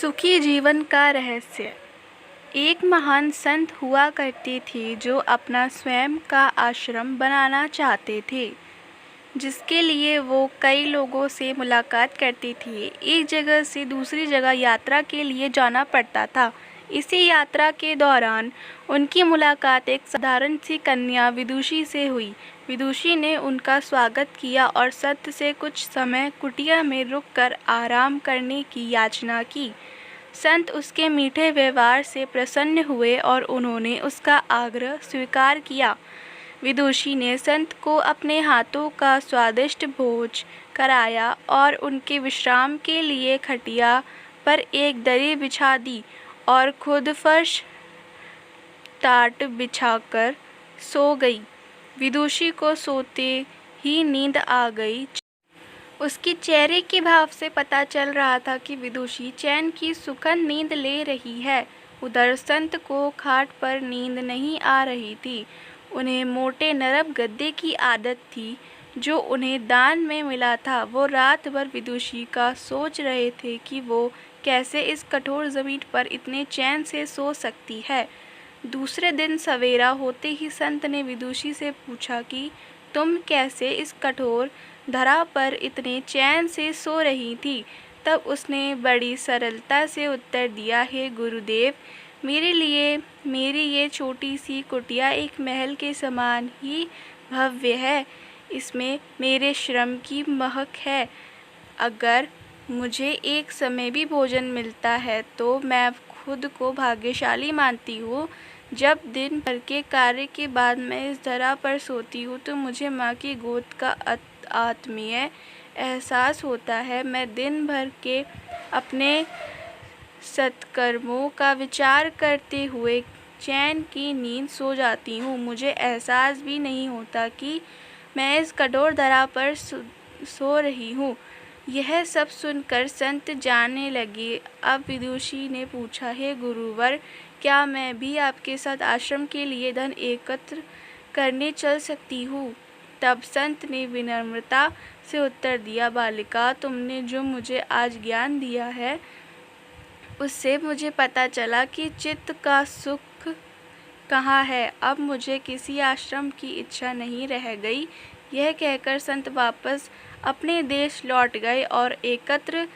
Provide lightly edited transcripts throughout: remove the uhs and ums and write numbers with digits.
सुखी जीवन का रहस्य। एक महान संत हुआ करते थे जो अपना स्वयं का आश्रम बनाना चाहते थे, जिसके लिए वो कई लोगों से मुलाकात करते थे। एक जगह से दूसरी जगह यात्रा के लिए जाना पड़ता था। इसी यात्रा के दौरान उनकी मुलाकात एक साधारण सी कन्या विदुषी से हुई। विदुषी ने उनका स्वागत किया और संत से कुछ समय कुटिया में रुककर आराम करने की याचना की। संत उसके मीठे व्यवहार से प्रसन्न हुए और उन्होंने उसका आग्रह स्वीकार किया। विदुषी ने संत को अपने हाथों का स्वादिष्ट भोज कराया और उनके विश्राम के लिए खटिया पर एक दरी बिछा दी और खुद फर्श टाट बिछाकर सो गई। विदुषी को सोते ही नींद आ गई। उसके चेहरे के भाव से पता चल रहा था कि विदुषी चैन की सुखद नींद ले रही है। उधर संत को खाट पर नींद नहीं आ रही थी। उन्हें मोटे नरम गद्दे की आदत थी जो उन्हें दान में मिला था। वो रात भर विदुषी का सोच रहे थे कि वो कैसे इस कठोर जमीन पर इतने चैन से सो सकती है। दूसरे दिन सवेरा होते ही संत ने विदुषी से पूछा कि तुम कैसे इस कठोर धरा पर इतने चैन से सो रही थी। तब उसने बड़ी सरलता से उत्तर दिया, हे गुरुदेव, मेरे लिए मेरी ये छोटी सी कुटिया एक महल के समान ही भव्य है। इसमें मेरे श्रम की महक है। अगर मुझे एक समय भी भोजन मिलता है तो मैं खुद को भाग्यशाली मानती हूँ। जब दिन भर के कार्य के बाद मैं इस धरा पर सोती हूँ तो मुझे माँ की गोद का आत्मीय एहसास होता है। मैं दिन भर के अपने सत्कर्मों का विचार करते हुए चैन की नींद सो जाती हूँ। मुझे एहसास भी नहीं होता कि मैं इस कठोर धरा पर सो रही हूँ। यह सब सुनकर संत जाने लगे। अब विदुषी ने पूछा, हे गुरुवर, क्या मैं भी आपके साथ आश्रम के लिए धन एकत्र करने चल सकती हूँ? तब संत ने विनम्रता से उत्तर दिया, बालिका, तुमने जो मुझे आज ज्ञान दिया है उससे मुझे पता चला कि चित्त का सुख कहाँ है। अब मुझे किसी आश्रम की इच्छा नहीं रह गई। यह कहकर संत वापस अपने देश लौट गए और एकत्र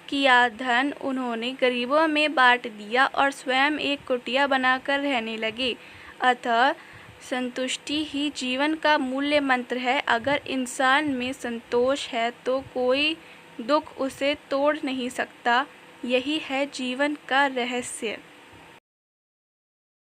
किया धन उन्होंने गरीबों में बांट दिया और स्वयं एक कुटिया बनाकर रहने लगे। अतः संतुष्टि ही जीवन का मूल्य मंत्र है। अगर इंसान में संतोष है तो कोई दुख उसे तोड़ नहीं सकता। यही है जीवन का रहस्य।